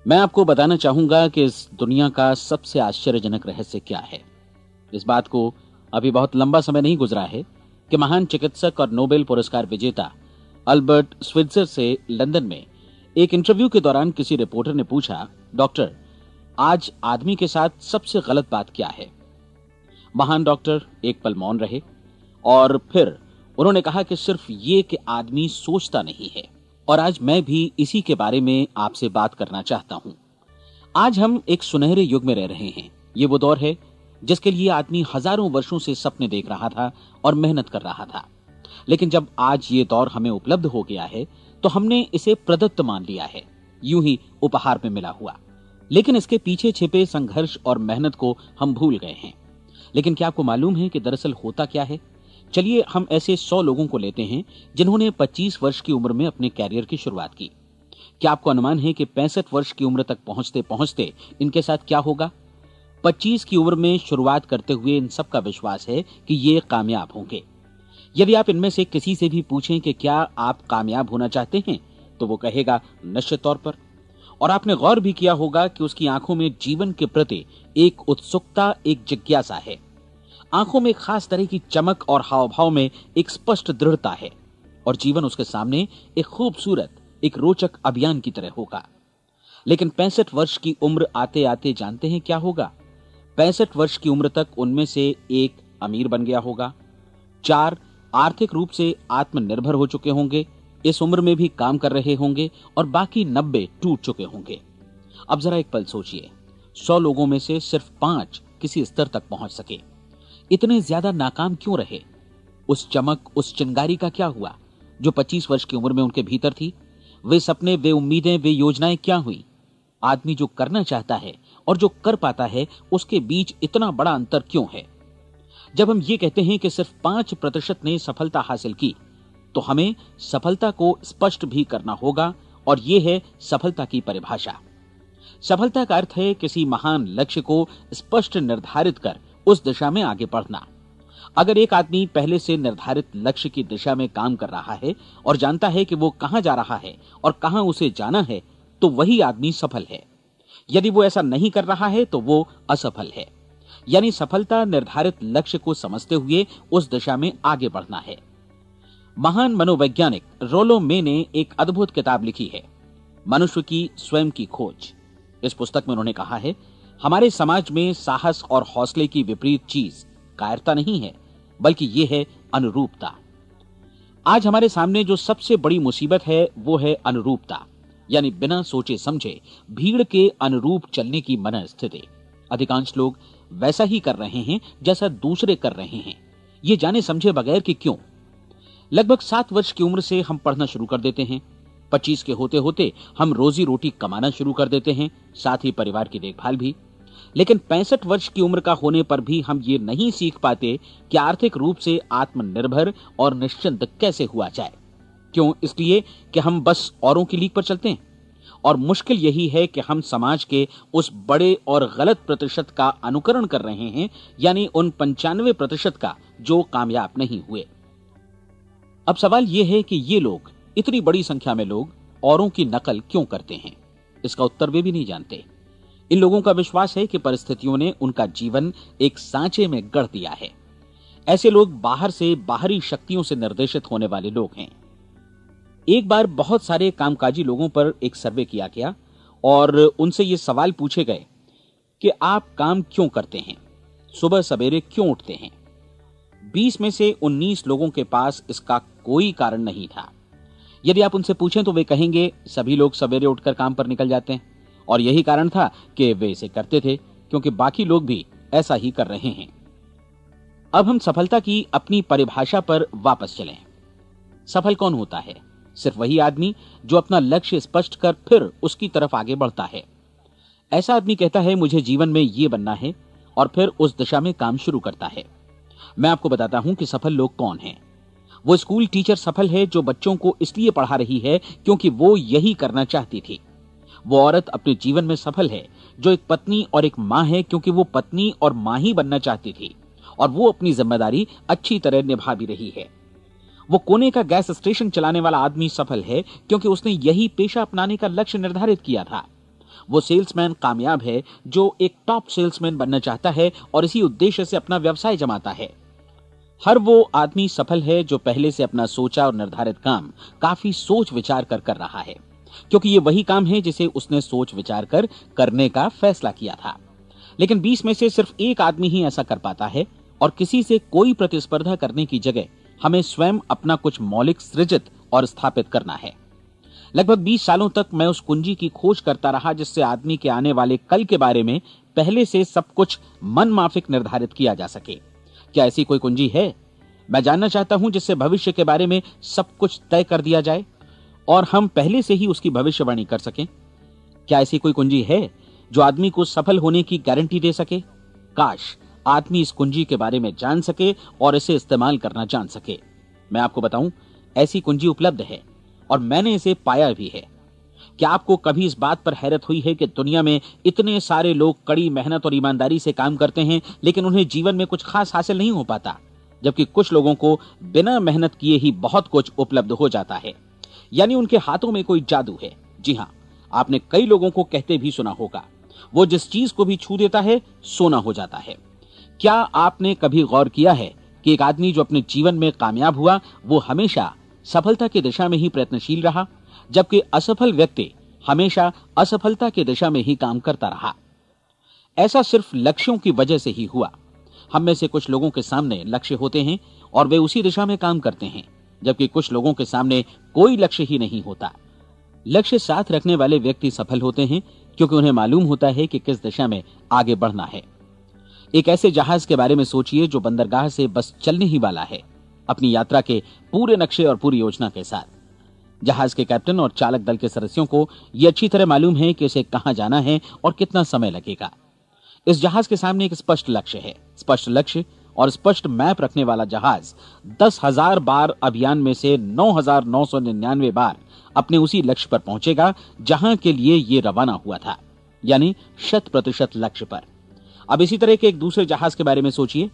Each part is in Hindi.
मैं आपको बताना चाहूंगा कि इस दुनिया का सबसे आश्चर्यजनक रहस्य क्या है। इस बात को अभी बहुत लंबा समय नहीं गुजरा है कि महान चिकित्सक और नोबेल पुरस्कार विजेता अल्बर्ट स्विट्जर से लंदन में एक इंटरव्यू के दौरान किसी रिपोर्टर ने पूछा, डॉक्टर, आज आदमी के साथ सबसे गलत बात क्या है। महान डॉक्टर एक पल मौन रहे और फिर उन्होंने कहा कि सिर्फ ये कि आदमी सोचता नहीं है। और आज मैं भी इसी के बारे में आपसे बात करना चाहता हूं। आज हम एक सुनहरे युग में रह रहे हैं। ये वो दौर है जिसके लिए आदमी हजारों वर्षों से सपने देख रहा था और मेहनत कर रहा था। लेकिन जब आज ये दौर हमें उपलब्ध हो गया है तो हमने इसे प्रदत्त मान लिया है, यूं ही उपहार में मिला हुआ। लेकिन इसके पीछे छिपे संघर्ष और मेहनत को हम भूल गए हैं। लेकिन क्या आपको मालूम है कि दरअसल होता क्या है? चलिए हम ऐसे 100 लोगों को लेते हैं जिन्होंने 25 वर्ष की उम्र में अपने कैरियर की शुरुआत की। क्या आपको अनुमान है कि 65 वर्ष की उम्र तक पहुंचते पहुंचते इनके साथ क्या होगा? 25 की उम्र में शुरुआत करते हुए इन सबका विश्वास है कि ये कामयाब होंगे। यदि आप इनमें से किसी से भी पूछें कि क्या आप कामयाब होना चाहते हैं, तो वो कहेगा निश्चित तौर पर। और आपने गौर भी किया होगा कि उसकी आंखों में जीवन के प्रति एक उत्सुकता, एक जिज्ञासा है। आंखों में खास तरह की चमक और हाव भाव में एक स्पष्ट दृढ़ता है और जीवन उसके सामने एक खूबसूरत, एक रोचक अभियान की तरह होगा। लेकिन 65 वर्ष की उम्र आते आते जानते हैं क्या होगा? 65 वर्ष की उम्र तक उनमें से एक अमीर बन गया होगा, 4 आर्थिक रूप से आत्मनिर्भर हो चुके होंगे, इस उम्र में भी काम कर रहे होंगे और बाकी 90 टूट चुके होंगे। अब जरा एक पल सोचिए, 100 लोगों में से सिर्फ 5 किसी स्तर तक पहुंच सके। इतने ज्यादा नाकाम क्यों रहे? उस चमक, उस चिंगारी का क्या हुआ जो 25 वर्ष की उम्र में उनके भीतर थी? वे सपने, वे उम्मीदें, वे योजनाएं क्या हुई? आदमी जो करना चाहता है और जो कर पाता है, उसके बीच इतना बड़ा अंतर क्यों है? जब हम ये कहते हैं कि सिर्फ 5% ने सफलता हासिल की, तो हमें सफलता को स्पष्ट भी करना होगा और यह है सफलता की परिभाषा। सफलता का अर्थ है किसी महान लक्ष्य को स्पष्ट निर्धारित कर उस दिशा में आगे बढ़ना। अगर एक आदमी पहले से निर्धारित लक्ष्य की दिशा में काम कर रहा है और जानता है कि वो कहां जा रहा है और कहां उसे जाना है, तो वही आदमी सफल है। यदि वो ऐसा नहीं कर रहा है तो वो असफल है। यानी सफलता निर्धारित लक्ष्य को समझते हुए उस दिशा में आगे बढ़ना है। महान मनोवैज्ञानिक रोलो मे ने एक अद्भुत किताब लिखी है, मनुष्य की स्वयं की खोज। इस पुस्तक में उन्होंने कहा है, हमारे समाज में साहस और हौसले की विपरीत चीज कायरता नहीं है, बल्कि यह है अनुरूपता। आज हमारे सामने जो सबसे बड़ी मुसीबत है वो है अनुरूपता, यानी बिना सोचे समझे भीड़ के अनुरूप चलने की मनस्थिति। अधिकांश लोग वैसा ही कर रहे हैं जैसा दूसरे कर रहे हैं, ये जाने समझे बगैर कि क्यों। लगभग 7 वर्ष की उम्र से हम पढ़ना शुरू कर देते हैं। 25 के होते होते हम रोजी रोटी कमाना शुरू कर देते हैं, साथ ही परिवार की देखभाल भी। लेकिन 65 वर्ष की उम्र का होने पर भी हम ये नहीं सीख पाते कि आर्थिक रूप से आत्मनिर्भर और निश्चिंत कैसे हुआ जाए। क्यों? इसलिए कि हम बस औरों की लीक पर चलते हैं। और मुश्किल यही है कि हम समाज के उस बड़े और गलत प्रतिशत का अनुकरण कर रहे हैं, यानी उन 95% का जो कामयाब नहीं हुए। अब सवाल यह है कि ये लोग, इतनी बड़ी संख्या में लोग, औरों की नकल क्यों करते हैं? इसका उत्तर वे भी नहीं जानते। इन लोगों का विश्वास है कि परिस्थितियों ने उनका जीवन एक सांचे में गढ़ दिया है। ऐसे लोग बाहर से, बाहरी शक्तियों से निर्देशित होने वाले लोग हैं। एक बार बहुत सारे कामकाजी लोगों पर एक सर्वे किया गया और उनसे ये सवाल पूछे गए कि आप काम क्यों करते हैं, सुबह सवेरे क्यों उठते हैं? 20 में से 19 लोगों के पास इसका कोई कारण नहीं था। यदि आप उनसे पूछें तो वे कहेंगे सभी लोग सवेरे उठकर काम पर निकल जाते हैं और यही कारण था कि वे इसे करते थे क्योंकि बाकी लोग भी ऐसा ही कर रहे हैं। अब हम सफलता की अपनी परिभाषा पर वापस चलें। सफल कौन होता है? सिर्फ वही आदमी जो अपना लक्ष्य स्पष्ट कर फिर उसकी तरफ आगे बढ़ता है। ऐसा आदमी कहता है मुझे जीवन में ये बनना है और फिर उस दिशा में काम शुरू करता है। मैं आपको बताता हूं कि सफल लोग कौन हैं। वो स्कूल टीचर सफल है जो बच्चों को इसलिए पढ़ा रही है क्योंकि वो यही करना चाहती थी। वो औरत अपने जीवन में सफल है जो एक पत्नी और एक मां है क्योंकि वो पत्नी और मां ही बनना चाहती थी और वो अपनी जिम्मेदारी अच्छी तरह निभा भी रही है। वो कोने का गैस स्टेशन चलाने वाला आदमी सफल है क्योंकि उसने यही पेशा अपनाने का लक्ष्य निर्धारित किया था। वो सेल्समैन कामयाब है जो एक टॉप सेल्समैन बनना चाहता है और इसी उद्देश्य से अपना व्यवसाय जमाता है। हर वो आदमी सफल है जो पहले से अपना सोचा और निर्धारित काम काफी सोच विचार कर रहा है, क्योंकि ये वही काम है जिसे उसने सोच विचार कर करने का फैसला किया था। लेकिन 20 में से सिर्फ एक आदमी ही ऐसा कर पाता है, और किसी से कोई प्रतिस्पर्धा करने की जगह हमें स्वयं अपना कुछ मौलिक सृजित और स्थापित करना है। लगभग 20 सालों तक मैं उस कुंजी की खोज करता रहा जिससे आदमी के आने वाले कल के बारे में पहले से सब कुछ मन माफिक निर्धारित किया जा सके। क्या ऐसी कोई कुंजी है? मैं जानना चाहता हूं जिससे भविष्य के बारे में सब कुछ तय कर दिया जाए और हम पहले से ही उसकी भविष्यवाणी कर सकें। क्या ऐसी कोई कुंजी है जो आदमी को सफल होने की गारंटी दे सके? काश आदमी इस कुंजी के बारे में जान सके और इसे इस्तेमाल करना जान सके। मैं आपको बताऊं, ऐसी कुंजी उपलब्ध है और मैंने इसे पाया भी है। क्या आपको कभी इस बात पर हैरत हुई है कि दुनिया में इतने सारे लोग कड़ी मेहनत और ईमानदारी से काम करते हैं, लेकिन उन्हें जीवन में कुछ खास हासिल नहीं हो पाता, जबकि कुछ लोगों को बिना मेहनत किए ही बहुत कुछ उपलब्ध हो जाता है। यानी उनके हाथों में कोई जादू है। जी हां, आपने कई लोगों को कहते भी सुना होगा, वो जिस चीज को भी छू देता है सोना हो जाता है। क्या आपने कभी गौर किया है कि एक आदमी जो अपने जीवन में कामयाब हुआ वो हमेशा सफलता की दिशा में ही प्रयत्नशील रहा, जबकि असफल व्यक्ति हमेशा असफलता की दिशा में ही काम करता रहा? ऐसा सिर्फ लक्ष्यों की वजह से ही हुआ। हम में से कुछ लोगों के सामने लक्ष्य होते हैं और वे उसी दिशा में काम करते हैं, जबकि कुछ लोगों के सामने कोई लक्ष्य ही नहीं होता। लक्ष्य साथ रखने वाले व्यक्ति सफल होते हैं क्योंकि उन्हें मालूम होता है कि किस दिशा में आगे बढ़ना है। एक ऐसे जहाज के बारे में सोचिए जो बंदरगाह से बस चलने ही वाला है, अपनी यात्रा के पूरे नक्शे और पूरी योजना के साथ। जहाज के कैप्टन और चालक दल के सदस्यों को यह अच्छी तरह मालूम है कि उसे कहां जाना है और कितना समय लगेगा। इस जहाज के सामने एक स्पष्ट लक्ष्य है। स्पष्ट लक्ष्य और स्पष्ट मैप रखने वाला जहाज 10,000 बार अभियान में से 9,999 बार अपने उसी लक्ष्य पर पहुंचेगा जहां के लिए ये रवाना हुआ था, यानी 100% लक्ष्य पर। अब इसी तरह के एक दूसरे जहाज के बारे में सोचिए।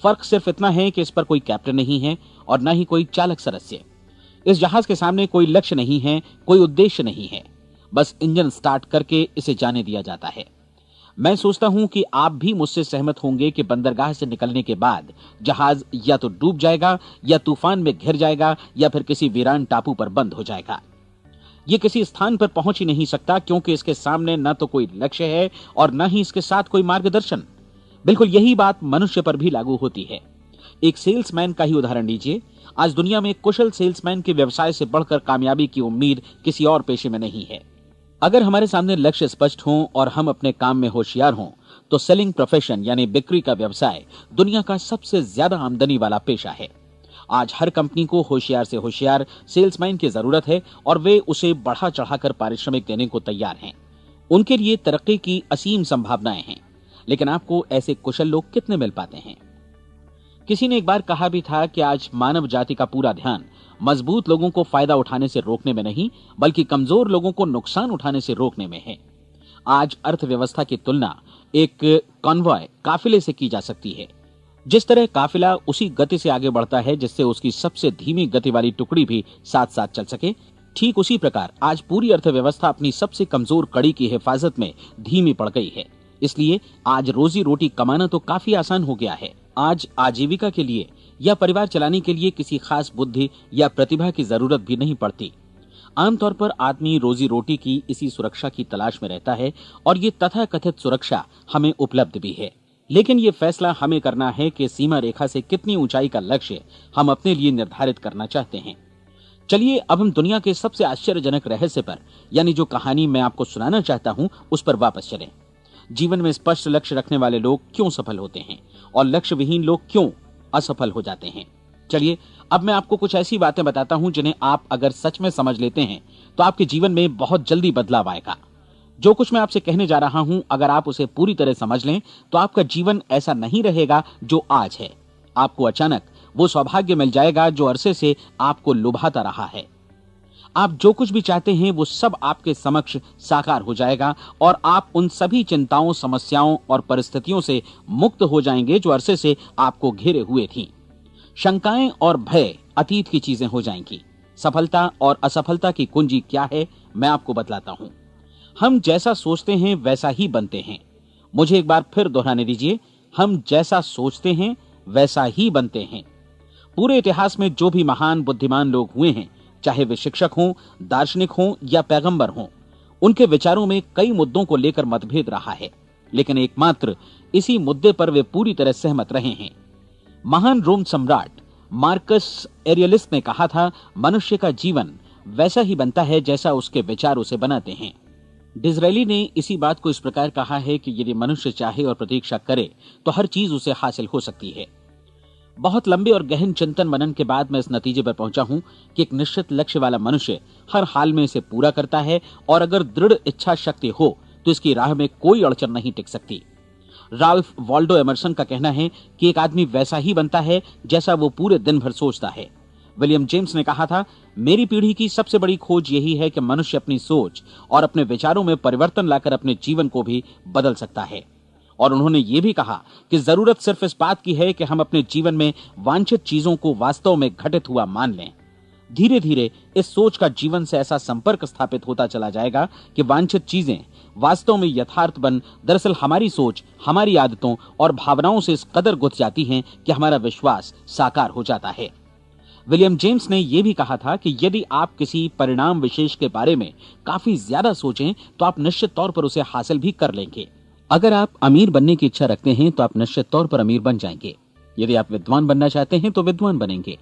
फर्क सिर्फ इतना है कि इस पर कोई कैप्टन नहीं है और न ही कोई चालक सदस्य। इस जहाज के सामने कोई लक्ष्य नहीं है, कोई उद्देश्य नहीं है, बस इंजन स्टार्ट करके इसे जाने दिया जाता है। मैं सोचता हूं कि आप भी मुझसे सहमत होंगे कि बंदरगाह से निकलने के बाद जहाज या तो डूब जाएगा या तूफान में घिर जाएगा या फिर किसी वीरान टापू पर बंद हो जाएगा। ये किसी स्थान पर पहुंच ही नहीं सकता क्योंकि इसके सामने न तो कोई लक्ष्य है और न ही इसके साथ कोई मार्गदर्शन। बिल्कुल यही बात मनुष्य पर भी लागू होती है। एक सेल्समैन का ही उदाहरण लीजिए। आज दुनिया में कुशल सेल्समैन के व्यवसाय से बढ़कर कामयाबी की उम्मीद किसी और पेशे में नहीं है। अगर हमारे सामने लक्ष्य स्पष्ट हों और हम अपने काम में होशियार हों तो सेलिंग प्रोफेशन यानी बिक्री का व्यवसाय दुनिया का सबसे ज्यादा आमदनी वाला पेशा है। आज हर कंपनी को होशियार से होशियार सेल्समैन की जरूरत है और वे उसे बढ़ा चढ़ाकर पारिश्रमिक देने को तैयार हैं। उनके लिए तरक्की की असीम संभावनाएं हैं, लेकिन आपको ऐसे कुशल लोग कितने मिल पाते हैं? किसी ने एक बार कहा भी था कि आज मानव जाति का पूरा ध्यान मजबूत लोगों को फायदा उठाने से रोकने में नहीं, बल्कि कमजोर लोगों को नुकसान उठाने से रोकने में है। आज अर्थव्यवस्था की तुलना एक कॉन्वॉय काफिले से की जा सकती है। जिस तरह काफिला उसी गति से आगे बढ़ता है जिससे उसकी सबसे धीमी गति वाली टुकड़ी भी साथ साथ चल सके, ठीक उसी प्रकार आज पूरी अर्थव्यवस्था अपनी सबसे कमजोर कड़ी की हिफाजत में धीमी पड़ गई है। इसलिए आज रोजी रोटी कमाना तो काफी आसान हो गया है। आज आजीविका के लिए या परिवार चलाने के लिए किसी खास बुद्धि या प्रतिभा की जरूरत भी नहीं पड़ती। आमतौर पर आदमी रोजी रोटी की इसी सुरक्षा की तलाश में रहता है और ये तथाकथित सुरक्षा हमें उपलब्ध भी है। लेकिन ये फैसला हमें करना है कि सीमा रेखा से कितनी ऊंचाई का लक्ष्य हम अपने लिए निर्धारित करना चाहते हैं। चलिए अब हम दुनिया के सबसे आश्चर्यजनक रहस्य पर, यानी जो कहानी मैं आपको सुनाना चाहता हूं, उस पर वापस चलें। जीवन में स्पष्ट लक्ष्य रखने वाले लोग क्यों सफल होते हैं और लक्ष्य विहीन लोग क्यों असफल हो जाते हैं? चलिए अब मैं आपको कुछ ऐसी बातें बताता हूं जिन्हें आप अगर सच में समझ लेते हैं तो आपके जीवन में बहुत जल्दी बदलाव आएगा। जो कुछ मैं आपसे कहने जा रहा हूं, अगर आप उसे पूरी तरह समझ लें तो आपका जीवन ऐसा नहीं रहेगा जो आज है। आपको अचानक वो सौभाग्य मिल जाएगा जो अरसे से आपको लुभाता रहा है। आप जो कुछ भी चाहते हैं वो सब आपके समक्ष साकार हो जाएगा और आप उन सभी चिंताओं, समस्याओं और परिस्थितियों से मुक्त हो जाएंगे जो अरसे से आपको घेरे हुए थीं। शंकाएं और भय अतीत की चीजें हो जाएंगी। सफलता और असफलता की कुंजी क्या है, मैं आपको बतलाता हूं। हम जैसा सोचते हैं वैसा ही बनते हैं। मुझे एक बार फिर दोहराने दीजिए, हम जैसा सोचते हैं वैसा ही बनते हैं। पूरे इतिहास में जो भी महान बुद्धिमान लोग हुए हैं, चाहे वे शिक्षक हों, दार्शनिक हों या पैगंबर हों, उनके विचारों में कई मुद्दों को लेकर मतभेद रहा है, लेकिन एकमात्र इसी मुद्दे पर वे पूरी तरह सहमत रहे हैं। महान रोम सम्राट मार्कस एरियलिस ने कहा था, मनुष्य का जीवन वैसा ही बनता है जैसा उसके विचार उसे बनाते हैं। डिज़रायली ने इसी बात को इस प्रकार कहा है कि यदि मनुष्य चाहे और प्रतीक्षा करे तो हर चीज उसे हासिल हो सकती है। बहुत लंबे और गहन चिंतन मनन के बाद मैं इस नतीजे पर पहुंचा हूं कि एक निश्चित लक्ष्य वाला मनुष्य हर हाल में इसे पूरा करता है, और अगर दृढ़ इच्छा शक्ति हो तो इसकी राह में कोई अड़चन नहीं टिक सकती। राल्फ वॉल्डो एमर्सन का कहना है कि एक आदमी वैसा ही बनता है जैसा वो पूरे दिन भर सोचता है। विलियम जेम्स ने कहा था, मेरी पीढ़ी की सबसे बड़ी खोज यही है कि मनुष्य अपनी सोच और अपने विचारों में परिवर्तन लाकर अपने जीवन को भी बदल सकता है। और उन्होंने ये भी कहा कि जरूरत सिर्फ इस बात की है कि हम अपने जीवन में वांछित चीजों को वास्तव में घटित हुआ मान लें। धीरे धीरे इस सोच का जीवन से ऐसा संपर्क स्थापित होता चला जाएगा कि वांछित चीजें वास्तव में यथार्थ बन दरअसल हमारी सोच, हमारी आदतों और भावनाओं से इस कदर गुथ जाती हैं कि हमारा विश्वास साकार हो जाता है। विलियम जेम्स ने यह भी कहा था कि यदि आप किसी परिणाम विशेष के बारे में काफी ज्यादा सोचें तो आप निश्चित तौर पर उसे हासिल भी कर लेंगे। अगर आप अमीर बनने की इच्छा रखते हैं तो आप निश्चित तौर पर अमीर बन जाएंगे। यदि आप विद्वान बनना चाहते हैं तो विद्वान बनेंगे।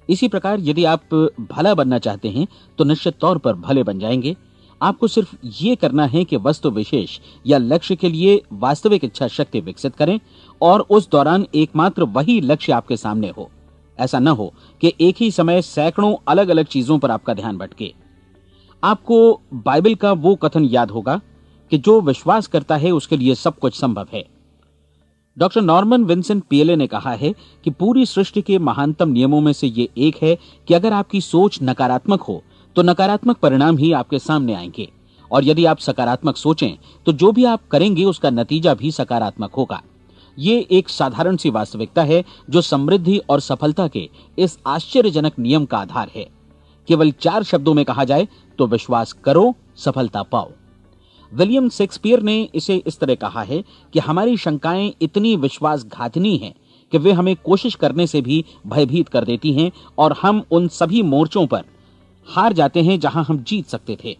इसी प्रकार यदि आप भला बनना चाहते हैं तो निश्चित तौर पर भले बन जाएंगे। आपको सिर्फ ये करना है कि वस्तु विशेष या लक्ष्य के लिए वास्तविक इच्छा शक्ति विकसित करें और उस दौरान एकमात्र वही लक्ष्य आपके सामने हो। ऐसा न हो कि एक ही समय सैकड़ों अलग अलग चीजों पर आपका ध्यान भटके। आपको बाइबल का वो कथन याद होगा कि जो विश्वास करता है उसके लिए सब कुछ संभव है। डॉक्टर नॉर्मन विंसेंट पीएले ने कहा है कि पूरी सृष्टि के महानतम नियमों में से ये एक है कि अगर आपकी सोच नकारात्मक हो तो नकारात्मक परिणाम ही आपके सामने आएंगे, और यदि आप सकारात्मक सोचें तो जो भी आप करेंगे उसका नतीजा भी सकारात्मक होगा। ये एक साधारण सी वास्तविकता है जो समृद्धि और सफलता के इस आश्चर्यजनक नियम का आधार है। केवल 4 शब्दों में कहा जाए तो विश्वास करो, सफलता पाओ। विलियम शेक्सपियर ने इसे इस तरह कहा है कि हमारी शंकाएं इतनी विश्वासघातिनी हैं कि वे हमें कोशिश करने से भी भयभीत कर देती हैं, और हम उन सभी मोर्चों पर हार जाते हैं जहां हम जीत सकते थे।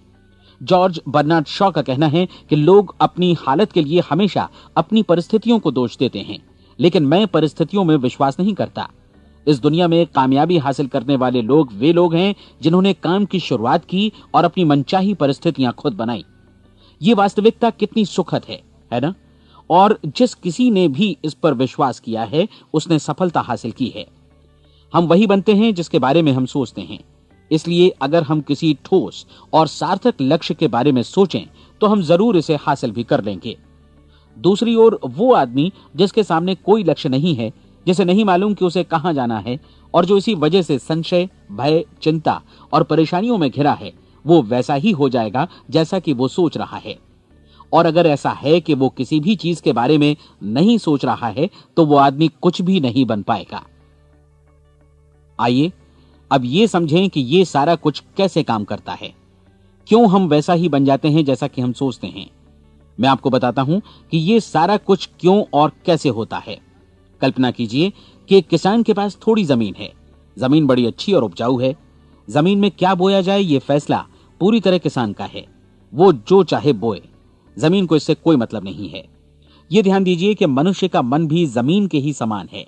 जॉर्ज बर्नार्ड शॉ का कहना है कि लोग अपनी हालत के लिए हमेशा अपनी परिस्थितियों को दोष देते हैं, लेकिन मैं परिस्थितियों में विश्वास नहीं करता। इस दुनिया में कामयाबी हासिल करने वाले लोग वे लोग हैं जिन्होंने काम की शुरुआत की और अपनी मनचाही परिस्थितियां खुद बनाई। ये वास्तविकता कितनी सुखद है ना? और जिस किसी ने भी इस पर विश्वास किया है उसने सफलता हासिल की है। हम वही बनते हैं जिसके बारे में हम सोचते हैं। इसलिए अगर हम किसी ठोस और सार्थक लक्ष्य के बारे में सोचें तो हम जरूर इसे हासिल भी कर लेंगे। दूसरी ओर वो आदमी जिसके सामने कोई लक्ष्य नहीं है, जिसे नहीं मालूम कि उसे कहां जाना है, और जो इसी वजह से संशय, भय, चिंता और परेशानियों में घिरा है, वो वैसा ही हो जाएगा जैसा कि वो सोच रहा है। और अगर ऐसा है कि वो किसी भी चीज के बारे में नहीं सोच रहा है तो वो आदमी कुछ भी नहीं बन पाएगा। आइए अब ये समझें कि ये सारा कुछ कैसे काम करता है, क्यों हम वैसा ही बन जाते हैं जैसा कि हम सोचते हैं। मैं आपको बताता हूं कि ये सारा कुछ क्यों और कैसे होता है। कल्पना कीजिए कि एक किसान के पास थोड़ी जमीन है। जमीन बड़ी अच्छी और उपजाऊ है। जमीन में क्या बोया जाए ये फैसला पूरी तरह किसान का है। वो जो चाहे बोए, जमीन को इससे कोई मतलब नहीं है। ये ध्यान दीजिए कि मनुष्य का मन भी जमीन के ही समान है,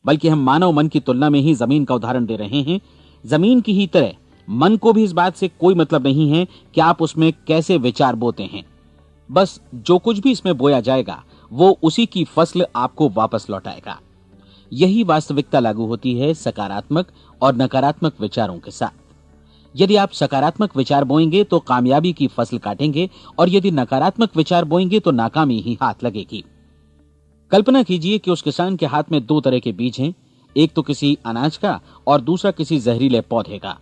बल्कि हम मानव मन की तुलना में ही जमीन का उदाहरण दे रहे हैं। जमीन की ही तरह मन को भी इस बात से कोई मतलब नहीं है कि आप उसमें कैसे विचार बोते हैं। बस जो कुछ भी इसमें बोया जाएगा वो उसी की फसल आपको वापस लौटाएगा। यही वास्तविकता लागू होती है सकारात्मक और नकारात्मक विचारों के साथ। यदि आप सकारात्मक विचार बोएंगे तो कामयाबी की फसल काटेंगे, और यदि नकारात्मक विचार बोएंगे तो नाकामी ही हाथ लगेगी। कल्पना कीजिए कि उस किसान के हाथ में 2 तरह के बीज हैं, एक तो किसी अनाज का और दूसरा किसी जहरीले पौधे का।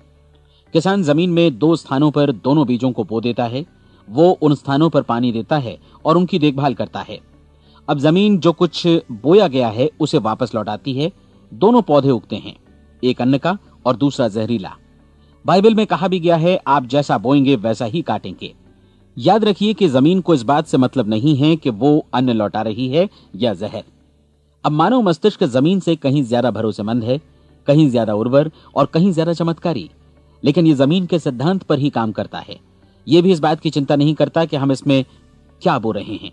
किसान जमीन में 2 स्थानों पर दोनों बीजों को बो देता है। वो उन स्थानों पर पानी देता है और उनकी देखभाल करता है। अब जमीन जो कुछ बोया गया है उसे वापस लौटाती है। दोनों पौधे उगते हैं, एक अन्न का और दूसरा जहरीला। बाइबल में कहा भी गया है, आप जैसा बोएंगे वैसा ही काटेंगे। याद रखिए कि जमीन को इस बात से मतलब नहीं है कि वो अन्न लौटा रही है या जहर। अब मानव मस्तिष्क जमीन से कहीं ज्यादा भरोसेमंद है, कहीं ज्यादा उर्वर और कहीं ज्यादा चमत्कारी, लेकिन ये जमीन के सिद्धांत पर ही काम करता है। ये भी इस बात की चिंता नहीं करता कि हम इसमें क्या बो रहे हैं।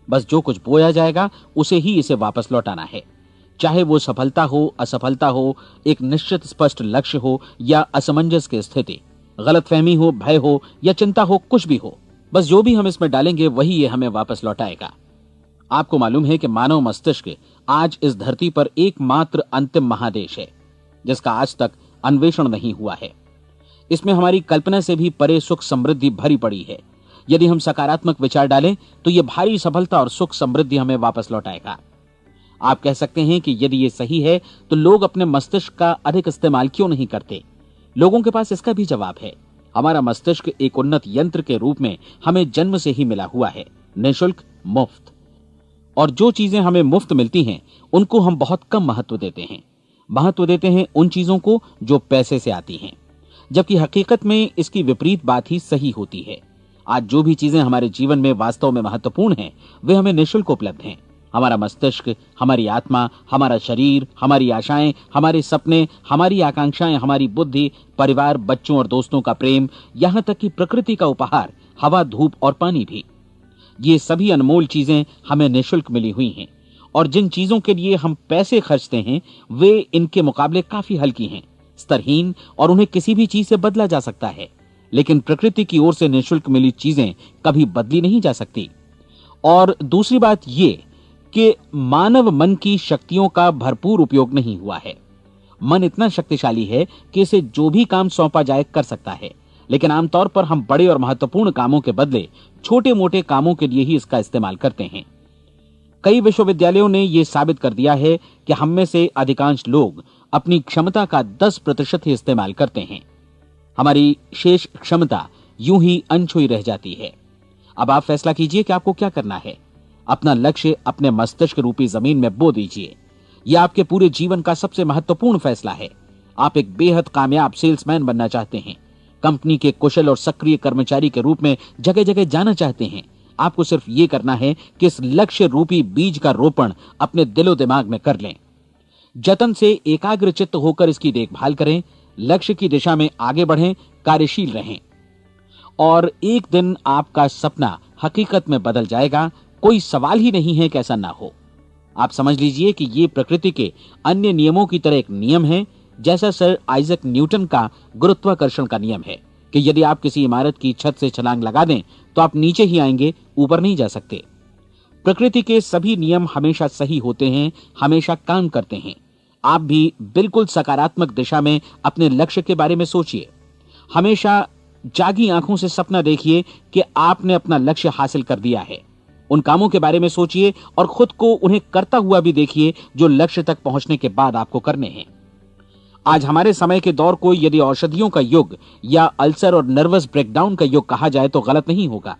बस जो कुछ बोया जाएगा उसे ही इसे वापस लौटाना है, चाहे वो सफलता हो, असफलता हो, एक निश्चित स्पष्ट लक्ष्य हो या असमंजस की स्थिति, गलतफहमी हो, भय हो या चिंता हो, कुछ भी हो, बस जो भी हम इसमें डालेंगे वही ये हमें वापस लौटाएगा। आपको मालूम है कि मानव मस्तिष्क आज इस धरती पर एकमात्र अंतिम महादेश है जिसका आज तक अन्वेषण नहीं हुआ है। इसमें हमारी कल्पना से भी परे सुख समृद्धि भरी पड़ी है। यदि हम सकारात्मक विचार डालें तो यह भारी सफलता और सुख समृद्धि हमें वापस लौटाएगा। आप कह सकते हैं कि यदि ये सही है तो लोग अपने मस्तिष्क का अधिक इस्तेमाल क्यों नहीं करते? लोगों के पास इसका भी जवाब है। हमारा मस्तिष्क एक उन्नत यंत्र के रूप में हमें जन्म से ही मिला हुआ है, निःशुल्क, मुफ्त। और जो चीजें हमें मुफ्त मिलती हैं उनको हम बहुत कम महत्व देते हैं। महत्व देते हैं उन चीजों को जो पैसे से आती हैं, जबकि हकीकत में इसकी विपरीत बात ही सही होती है। आज जो भी चीजें हमारे जीवन में वास्तव में महत्वपूर्ण हैं वे हमें निःशुल्क उपलब्ध हैं। हमारा मस्तिष्क, हमारी आत्मा, हमारा शरीर, हमारी आशाएं, हमारे सपने, हमारी आकांक्षाएं, हमारी बुद्धि, परिवार, बच्चों और दोस्तों का प्रेम, यहां तक कि प्रकृति का उपहार, हवा, धूप और पानी भी, ये सभी अनमोल चीजें हमें निःशुल्क मिली हुई हैं। और जिन चीजों के लिए हम पैसे खर्चते हैं वे इनके मुकाबले काफी हल्की हैं, स्तरहीन, और उन्हें किसी भी चीज से बदला जा सकता है। लेकिन प्रकृति की ओर से निःशुल्क मिली चीजें कभी बदली नहीं जा सकती। और दूसरी बात ये कि मानव मन की शक्तियों का भरपूर उपयोग नहीं हुआ है। मन इतना शक्तिशाली है कि इसे जो भी काम सौंपा जाए कर सकता है, लेकिन आमतौर पर हम बड़े और महत्वपूर्ण कामों के बदले छोटे मोटे कामों के लिए ही इसका इस्तेमाल करते हैं। कई विश्वविद्यालयों ने यह साबित कर दिया है कि हम में से अधिकांश लोग अपनी क्षमता का 10% ही इस्तेमाल करते हैं। हमारी शेष क्षमता यूं ही अनछुई रह जाती है। अब आप फैसला कीजिए कि आपको क्या करना है। अपना लक्ष्य अपने मस्तिष्क रूपी जमीन में बो दीजिए। यह आपके पूरे जीवन का सबसे महत्वपूर्ण फैसला है। आप एक बेहद कामयाब सेल्समैन बनना चाहते हैं, कंपनी के कुशल और सक्रिय कर्मचारी के रूप में जगह जगह जाना चाहते हैं। आपको सिर्फ ये करना है कि इस लक्ष्य रूपी बीज का रोपण अपने दिलो दिमाग में कर लें। जतन से एकाग्र चित्त होकर इसकी देखभाल करें, लक्ष्य की दिशा में आगे बढ़ें, कार्यशील रहें, और एक दिन आपका सपना हकीकत में बदल जाएगा। कोई सवाल ही नहीं है कि ऐसा ना हो। आप समझ लीजिए कि ये प्रकृति के अन्य नियमों की तरह एक नियम है, जैसा सर आइजक न्यूटन का गुरुत्वाकर्षण का नियम है कि यदि आप किसी इमारत की छत से छलांग लगा दें तो आप नीचे ही आएंगे, ऊपर नहीं जा सकते। प्रकृति के सभी नियम हमेशा सही होते हैं, हमेशा काम करते हैं। आप भी बिल्कुल सकारात्मक दिशा में अपने लक्ष्य के बारे में सोचिए। हमेशा जागी आंखों से सपना देखिए कि आपने अपना लक्ष्य हासिल कर दिया है। उन कामों के बारे में सोचिए और खुद को उन्हें करता हुआ भी देखिए जो लक्ष्य तक पहुंचने के बाद आपको करने हैं। आज हमारे समय के दौर को यदि औषधियों का युग या अल्सर और नर्वस ब्रेकडाउन का युग कहा जाए तो गलत नहीं होगा।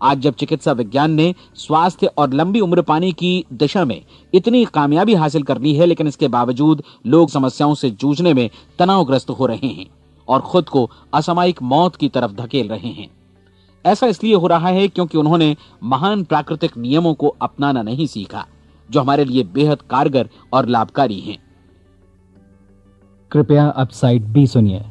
आज जब चिकित्सा विज्ञान ने स्वास्थ्य और लंबी उम्र पाने की दिशा में इतनी कामयाबी हासिल कर ली है, लेकिन इसके बावजूद लोग समस्याओं से जूझने में तनावग्रस्त हो रहे हैं और खुद को असामयिक मौत की तरफ धकेल रहे हैं। ऐसा इसलिए हो रहा है क्योंकि उन्होंने महान प्राकृतिक नियमों को अपनाना नहीं सीखा, जो हमारे लिए बेहद कारगर और लाभकारी हैं। कृपया अब साइड बी सुनिए।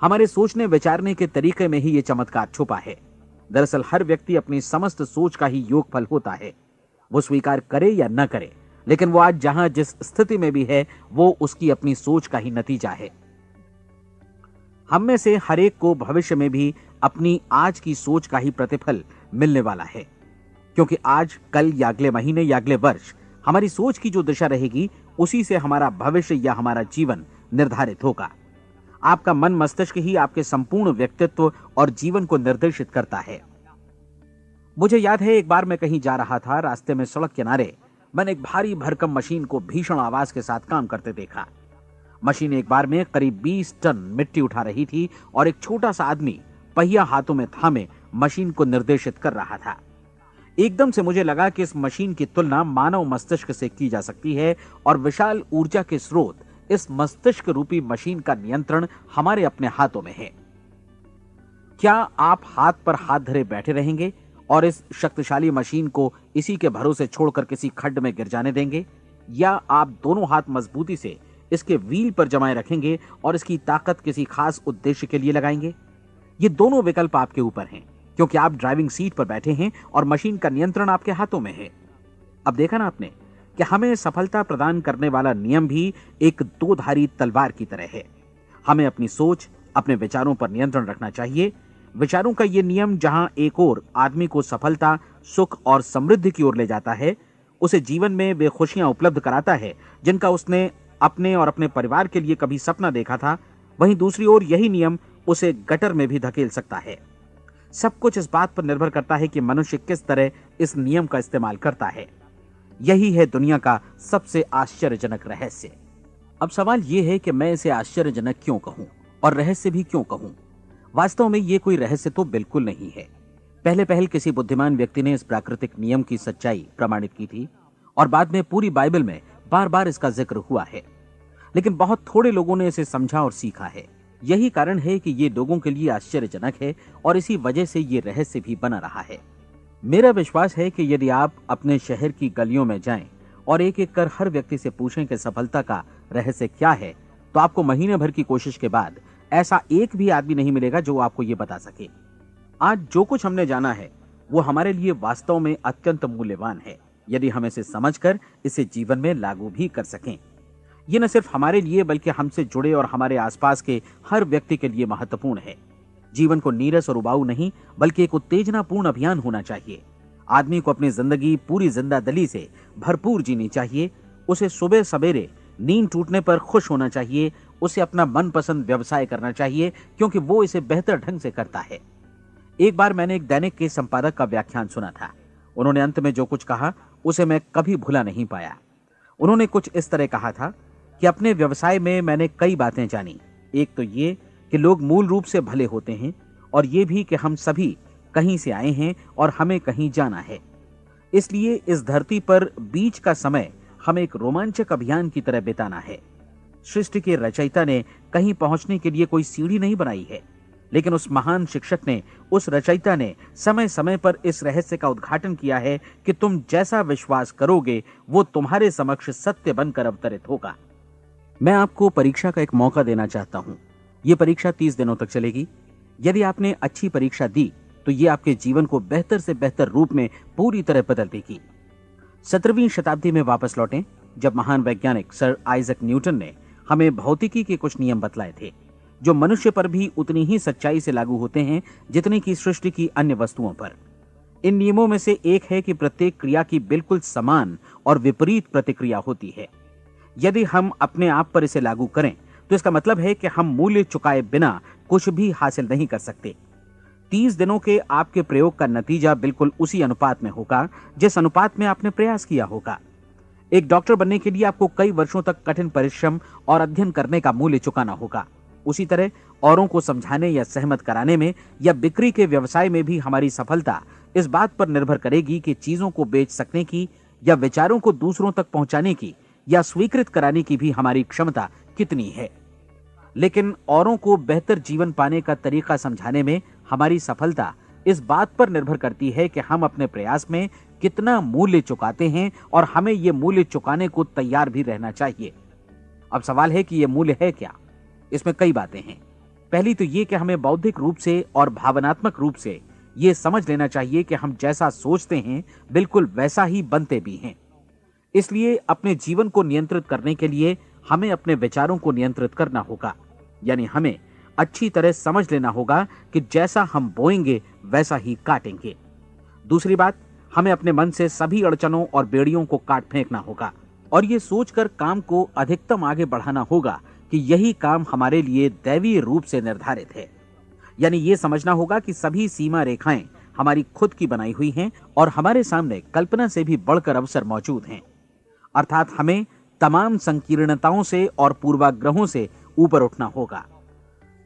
हमारे सोचने विचारने के तरीके में ही ये चमत्कार छुपा है। दरअसल हर व्यक्ति अपनी समस्त सोच का ही योगफल होता है, वो स्वीकार करे या न करे, लेकिन वो आज जहां जिस स्थिति में भी है वो उसकी अपनी सोच का ही नतीजा है। हम में से हर एक को भविष्य में भी अपनी आज की सोच का ही प्रतिफल मिलने वाला है, क्योंकि आज, कल या अगले महीने या अगले वर्ष हमारी सोच की जो दिशा रहेगी उसी से हमारा भविष्य या हमारा जीवन निर्धारित होगा। आपका मन मस्तिष्क ही आपके संपूर्ण व्यक्तित्व और जीवन को निर्देशित करता है। मुझे याद है, एक बार मैं कहीं जा रहा था, रास्ते में सड़क किनारे मैंने एक भारी भरकम मशीन को भीषण आवाज के साथ काम करते देखा। मशीन एक बार में करीब 20 टन मिट्टी उठा रही थी और एक छोटा सा आदमी पहिया हाथों में थामे मशीन को निर्देशित कर रहा था। एकदम से मुझे लगा कि इस मशीन की तुलना मानव मस्तिष्क से की जा सकती है और विशाल ऊर्जा के स्रोत इस मस्तिष्क रूपी मशीन का नियंत्रण हमारे अपने हाथों में है। क्या आप हाथ पर हाथ धरे बैठे रहेंगे और इस शक्तिशाली मशीन को इसी के भरोसे छोड़कर किसी खड्ड में गिर जाने देंगे, या आप दोनों हाथ मजबूती से इसके व्हील पर जमाए रखेंगे और इसकी ताकत किसी खास उद्देश्य के लिए लगाएंगे? ये दोनों विकल्प आपके ऊपर हैं, क्योंकि आप ड्राइविंग सीट पर बैठे हैं और मशीन का नियंत्रण आपके हाथों में है। अब देखा ना आपने कि हमें सफलता प्रदान करने वाला नियम भी एक दो-धारी तलवार की तरह है। हमें अपनी सोच, अपने विचारों पर नियंत्रण रखना चाहिए। विचारों का ये नियम जहां एक ओर आदमी को सफलता, सुख और समृद्धि की ओर ले जाता है, उसे जीवन में वे खुशियां उपलब्ध कराता है जिनका उसने अपने और अपने परिवार के लिए कभी सपना देखा था, वहीं दूसरी ओर यही नियम उसे गटर में भी धकेल सकता है। सब कुछ इस बात पर निर्भर करता है कि मनुष्य किस तरह इस नियम का इस्तेमाल करता है। यही है दुनिया का सबसे आश्चर्यजनक रहस्य। अब सवाल यह है कि मैं इसे आश्चर्यजनक क्यों कहूं और रहस्य भी क्यों कहूं? वास्तव में यह कोई रहस्य तो बिल्कुल नहीं है। पहले पहल किसी बुद्धिमान व्यक्ति ने इस प्राकृतिक नियम की सच्चाई प्रमाणित की थी और बाद में पूरी बाइबल में बार बार इसका जिक्र हुआ है, लेकिन बहुत थोड़े लोगों ने इसे समझा और सीखा है। यही कारण है कि ये लोगों के लिए आश्चर्यजनक है और इसी वजह से ये रहस्य भी बना रहा है। मेरा विश्वास है कि यदि आप अपने शहर की गलियों में जाएं और एक एक कर हर व्यक्ति से पूछें कि सफलता का रहस्य क्या है, तो आपको महीने भर की कोशिश के बाद ऐसा एक भी आदमी नहीं मिलेगा जो आपको ये बता सके। आज जो कुछ हमने जाना है वो हमारे लिए वास्तव में अत्यंत मूल्यवान है, यदि हम इसे समझकर इसे जीवन में लागू भी कर सकें। ये न सिर्फ हमारे लिए बल्कि हमसे जुड़े और हमारे आसपास के हर व्यक्ति के लिए महत्वपूर्ण है। जीवन को नीरस और उबाऊ नहीं बल्कि एक उत्तेजनापूर्ण अभियान होना चाहिए। आदमी को अपनी जिंदगी पूरी जिंदादिली से भरपूर जीनी चाहिए। उसे सुबह सवेरे नींद टूटने पर खुश होना चाहिए। उसे अपना मनपसंद व्यवसाय करना चाहिए क्योंकि वो इसे बेहतर ढंग से करता है। एक बार मैंने एक दैनिक के संपादक का व्याख्यान सुना था। उन्होंने अंत में जो कुछ कहा उसे मैं कभी भुला नहीं पाया। उन्होंने कुछ इस तरह कहा था कि अपने व्यवसाय में मैंने कई बातें जानी। एक तो ये कि लोग मूल रूप से भले होते हैं और ये भी कि हम सभी कहीं से आए हैं और हमें कहीं जाना है। इसलिए इस धरती पर बीच का समय हमें एक रोमांचक अभियान की तरह बिताना है। सृष्टि के रचयिता ने कहीं पहुंचने के लिए कोई सीढ़ी नहीं बनाई है, लेकिन उस महान शिक्षक ने, उस रचयिता ने समय समय पर इस रहस्य का उद्घाटन किया है कि तुम जैसा विश्वास करोगे वो तुम्हारे समक्ष सत्य बनकर अवतरित होगा। मैं आपको परीक्षा का एक मौका देना चाहता हूं। यह परीक्षा 30 दिनों तक चलेगी। यदि आपने अच्छी परीक्षा दी तो ये आपके जीवन को बेहतर से बेहतर रूप में पूरी तरह बदल देगी। 17वीं शताब्दी में वापस लौटें, जब महान वैज्ञानिक सर आइजक न्यूटन ने हमें भौतिकी के कुछ नियम बतलाए थे, जो मनुष्य पर भी उतनी ही सच्चाई से लागू होते हैं जितनी की सृष्टि की अन्य वस्तुओं पर। इन नियमों में से एक है कि प्रत्येक क्रिया की बिल्कुल समान और विपरीत प्रतिक्रिया होती है। यदि हम अपने आप पर इसे लागू करें तो इसका मतलब है कि हम मूल्य चुकाए बिना कुछ भी हासिल नहीं कर सकते। 30 दिनों के आपके प्रयोग का नतीजा बिल्कुल उसी अनुपात में होगा जिस अनुपात में आपने प्रयास किया होगा। एक डॉक्टर बनने के लिए आपको कई वर्षों तक कठिन परिश्रम और अध्ययन करने का मूल्य चुकाना होगा। उसी तरह औरों को समझाने या सहमत कराने में या बिक्री के व्यवसाय में भी हमारी सफलता इस बात पर निर्भर करेगी कि चीजों को बेच सकने की या विचारों को दूसरों तक पहुंचाने की या स्वीकृत कराने की भी हमारी क्षमता कितनी है। लेकिन औरों को बेहतर जीवन पाने का तरीका समझाने में हमारी सफलता इस बात पर निर्भर करती है कि हम अपने प्रयास में कितना मूल्य चुकाते हैं और हमें यह मूल्य चुकाने को तैयार भी रहना चाहिए। अब सवाल है कि यह मूल्य है क्या? इसमें कई बातें हैं। पहली तो यह कि हमें बौद्धिक रूप से और भावनात्मक रूप से यह समझ लेना चाहिए कि हम जैसा सोचते हैं बिल्कुल वैसा ही बनते भी हैं। इसलिए अपने जीवन को नियंत्रित करने के लिए हमें अपने विचारों को नियंत्रित करना होगा। यानी हमें अच्छी तरह समझ लेना होगा कि जैसा हम बोएंगे वैसा ही काटेंगे। दूसरी बात, हमें अपने मन से सभी अड़चनों और बेड़ियों को काट फेंकना होगा और ये सोचकर काम को अधिकतम आगे बढ़ाना होगा कि यही काम हमारे लिए दैवीय रूप से निर्धारित है। यानी ये समझना होगा कि सभी सीमा रेखाएं हमारी खुद की बनाई हुई हैं और हमारे सामने कल्पना से भी बढ़कर अवसर मौजूद हैं। अर्थात हमें तमाम संकीर्णताओं से और पूर्वाग्रहों से ऊपर उठना होगा।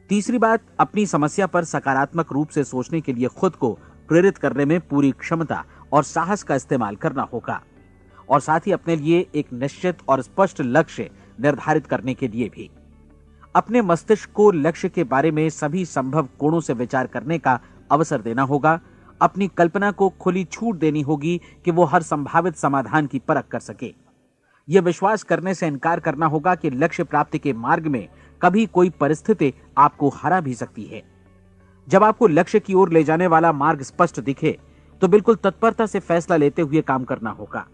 तीसरी बात, अपनी समस्या पर सकारात्मक रूप से सोचने के लिए खुद को प्रेरित करने में पूरी क्षमता और साहस का इस्तेमाल करना होगा और साथ ही अपने लिए एक निश्चित और स्पष्ट लक्ष्य निर्धारित करने के लिए भी। अपने मस्तिष्क को लक्ष्य के बारे में सभी संभव कोणों से विचार करने का अवसर देना होगा। अपनी कल्पना को खुली छूट देनी होगी कि वो हर संभावित समाधान की परख कर सके। यह विश्वास करने से इनकार करना होगा कि लक्ष्य प्राप्ति के मार्ग में कभी कोई परिस्थिति आपको हरा भी सकती है। जब आपको लक्ष्य की ओर ले जाने वाला मार्ग स्पष्ट दिखे तो बिल्कुल तत्परता से फैसला लेते हुए काम करना होगा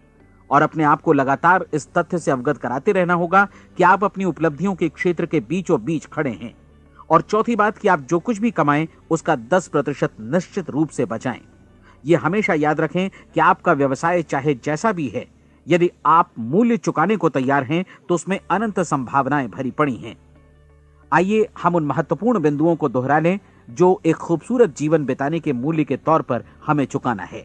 और अपने आप को लगातार इस तथ्य से अवगत कराते रहना होगा कि आप अपनी उपलब्धियों के क्षेत्र के बीचों बीच खड़े हैं। और चौथी बात कि आप जो कुछ भी कमाएं उसका 10% निश्चित रूप से बचाएं। यह हमेशा याद रखें कि आपका व्यवसाय चाहे जैसा भी है, यदि आप मूल्य चुकाने को तैयार हैं तो उसमें अनंत संभावनाएं भरी पड़ी हैं। आइए हम उन महत्वपूर्ण बिंदुओं को दोहरा लें जो एक खूबसूरत जीवन बिताने के मूल्य के तौर पर हमें चुकाना है।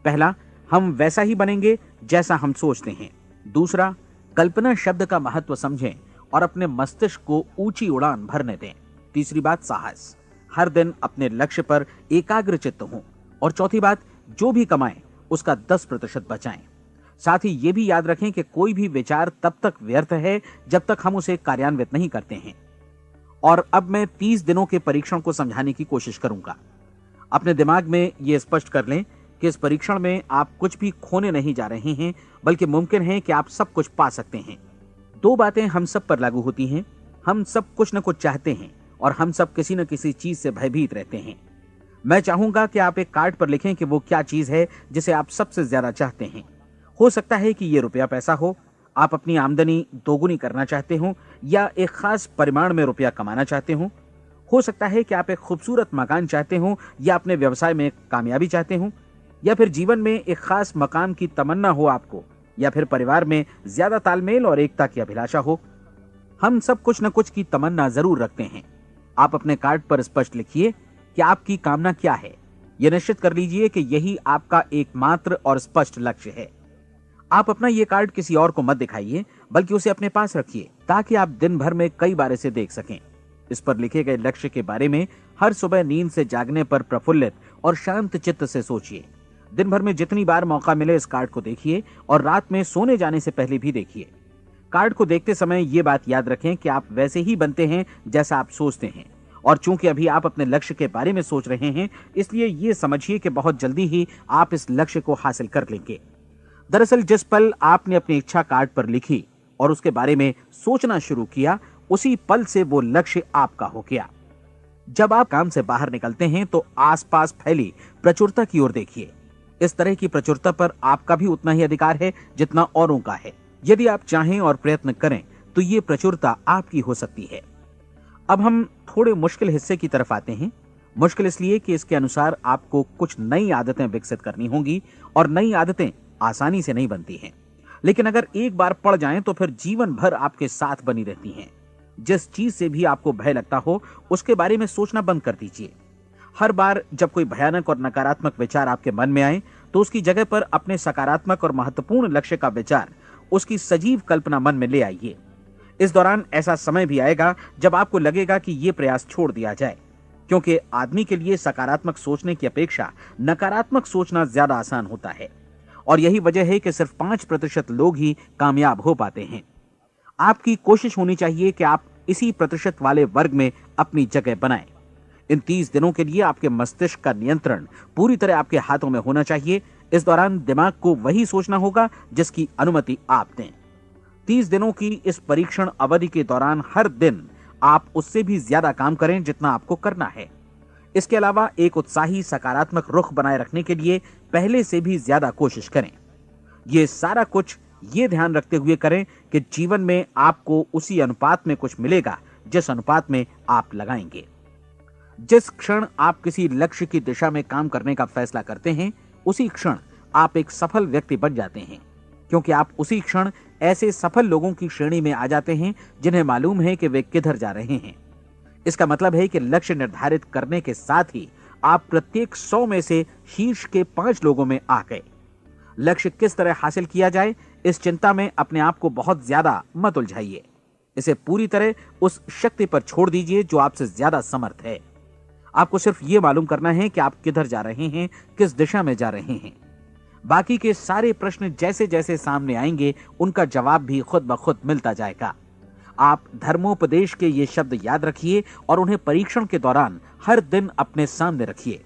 पहला, हम वैसा ही बनेंगे जैसा हम सोचते हैं। दूसरा, कल्पना शब्द का महत्व समझें और अपने मस्तिष्क को ऊंची उड़ान भरने दें। तीसरी बात, साहस, हर दिन अपने लक्ष्य पर एकाग्रचित्त हों। और चौथी बात, जो भी कमाएं उसका 10% बचाएं। साथ ही ये भी याद रखें कि कोई भी विचार तब तक व्यर्थ है जब तक हम उसे कार्यान्वित नहीं करते हैं। और अब मैं 30 दिनों के परीक्षण को समझाने की कोशिश करूंगा। अपने दिमाग में यह स्पष्ट कर लें कि इस परीक्षण में आप कुछ भी खोने नहीं जा रहे हैं, बल्कि मुमकिन है कि आप सब कुछ पा सकते हैं। 2 बातें हम सब पर लागू होती हैं। हम सब कुछ न कुछ चाहते हैं और हम सब किसी न किसी चीज से भयभीत रहते हैं। मैं चाहूंगा कि आप एक कार्ड पर लिखें कि वो क्या चीज है जिसे आप सबसे ज्यादा चाहते हैं। हो सकता है कि ये रुपया पैसा हो, आप अपनी आमदनी दोगुनी करना चाहते हो, या एक खास परिमाण में रुपया कमाना चाहते हो सकता है कि आप एक खूबसूरत मकान चाहते हो, या अपने व्यवसाय में कामयाबी चाहते हो, या फिर जीवन में एक खास मकाम की तमन्ना हो आपको, या फिर परिवार में ज्यादा तालमेल और एकता की अभिलाषा हो। हम सब कुछ न कुछ की तमन्ना जरूर रखते हैं। आप अपने कार्ड पर स्पष्ट लिखिए कि आपकी कामना क्या है। यह निश्चित कर लीजिए कि यही आपका एकमात्र और स्पष्ट लक्ष्य है। आप अपना यह कार्ड किसी और को मत दिखाइए, बल्कि उसे अपने पास रखिए ताकि आप दिन भर में कई बार इसे देख सकें। इस पर लिखे गए लक्ष्य के बारे में हर सुबह नींद से जागने पर प्रफुल्लित और शांत चित्त से सोचिए। दिन भर में जितनी बार मौका मिले इस कार्ड को देखिए और रात में सोने जाने से पहले भी देखिए। कार्ड को देखते समय ये बात याद रखें कि आप वैसे ही बनते हैं जैसा आप सोचते हैं। और चूंकि अभी आप अपने लक्ष्य के बारे में सोच रहे हैं, इसलिए ये समझिए कि बहुत जल्दी ही आप इस लक्ष्य को हासिल कर लेंगे। दरअसल जिस पल आपने अपनी इच्छा कार्ड पर लिखी और उसके बारे में सोचना शुरू किया, उसी पल से वो लक्ष्य आपका हो गया। जब आप काम से बाहर निकलते हैं तो आसपास फैली प्रचुरता की ओर देखिए। इस तरह की प्रचुरता पर आपका भी उतना ही अधिकार है जितना औरों का है। यदि आप चाहें और प्रयत्न करें तो ये प्रचुरता आपकी हो सकती है। अब हम थोड़े मुश्किल हिस्से की तरफ आते हैं। मुश्किल इसलिए कि इसके अनुसार आपको कुछ नई आदतें विकसित करनी होंगी और नई आदतें आसानी से नहीं बनती हैं, लेकिन अगर एक बार पड़ जाएं तो फिर जीवन भर आपके साथ बनी रहती हैं। जिस चीज से भी आपको भय लगता हो उसके बारे में सोचना बंद कर दीजिए। हर बार जब कोई भयानक और नकारात्मक विचार आपके मन में आए तो उसकी जगह पर अपने सकारात्मक और महत्वपूर्ण लक्ष्य का विचार, उसकी सजीव कल्पना मन में ले आइए। इस दौरान ऐसा समय भी आएगा जब आपको लगेगा कि यह प्रयास छोड़ दिया जाए, क्योंकि आदमी के लिए सकारात्मक सोचने की अपेक्षा नकारात्मक सोचना ज्यादा आसान होता है। और यही वजह है कि सिर्फ 5% लोग ही कामयाब हो पाते हैं। आपकी कोशिश होनी चाहिए कि आप इसी प्रतिशत वाले वर्ग में अपनी जगह बनाएं। इन 30 दिनों के लिए आपके मस्तिष्क का नियंत्रण पूरी तरह आपके हाथों में होना चाहिए। इस दौरान दिमाग को वही सोचना होगा जिसकी अनुमति आप दें। 30 दिनों की इस परीक्षण अवधि के दौरान हर दिन आप उससे भी ज्यादा काम करें जितना आपको करना है। इसके अलावा एक उत्साही सकारात्मक रुख बनाए रखने के लिए पहले से भी ज्यादा कोशिश करें। ये सारा कुछ ये ध्यान रखते हुए करें कि जीवन में आपको उसी अनुपात में कुछ मिलेगा जिस अनुपात में आप लगाएंगे। जिस क्षण आप किसी लक्ष्य की दिशा में काम करने का फैसला करते हैं, उसी क्षण आप एक सफल व्यक्ति बन जाते हैं, क्योंकि आप उसी क्षण ऐसे सफल लोगों की श्रेणी में आ जाते हैं जिन्हें मालूम है कि वे किधर जा रहे हैं। इसका मतलब है कि लक्ष्य निर्धारित करने के साथ ही आप प्रत्येक 100 में से शीर्ष के 5 लोगों में आ गए। लक्ष्य किस तरह हासिल किया जाए, इस चिंता में अपने आप को बहुत ज्यादा मत उलझाइए। इसे पूरी तरह उस शक्ति पर छोड़ दीजिए जो आपसे ज्यादा समर्थ है। आपको सिर्फ ये मालूम करना है कि आप किधर जा रहे हैं, किस दिशा में जा रहे हैं। बाकी के सारे प्रश्न जैसे जैसे सामने आएंगे उनका जवाब भी खुद ब खुद मिलता जाएगा। आप धर्मोपदेश के ये शब्द याद रखिए और उन्हें परीक्षण के दौरान हर दिन अपने सामने रखिए।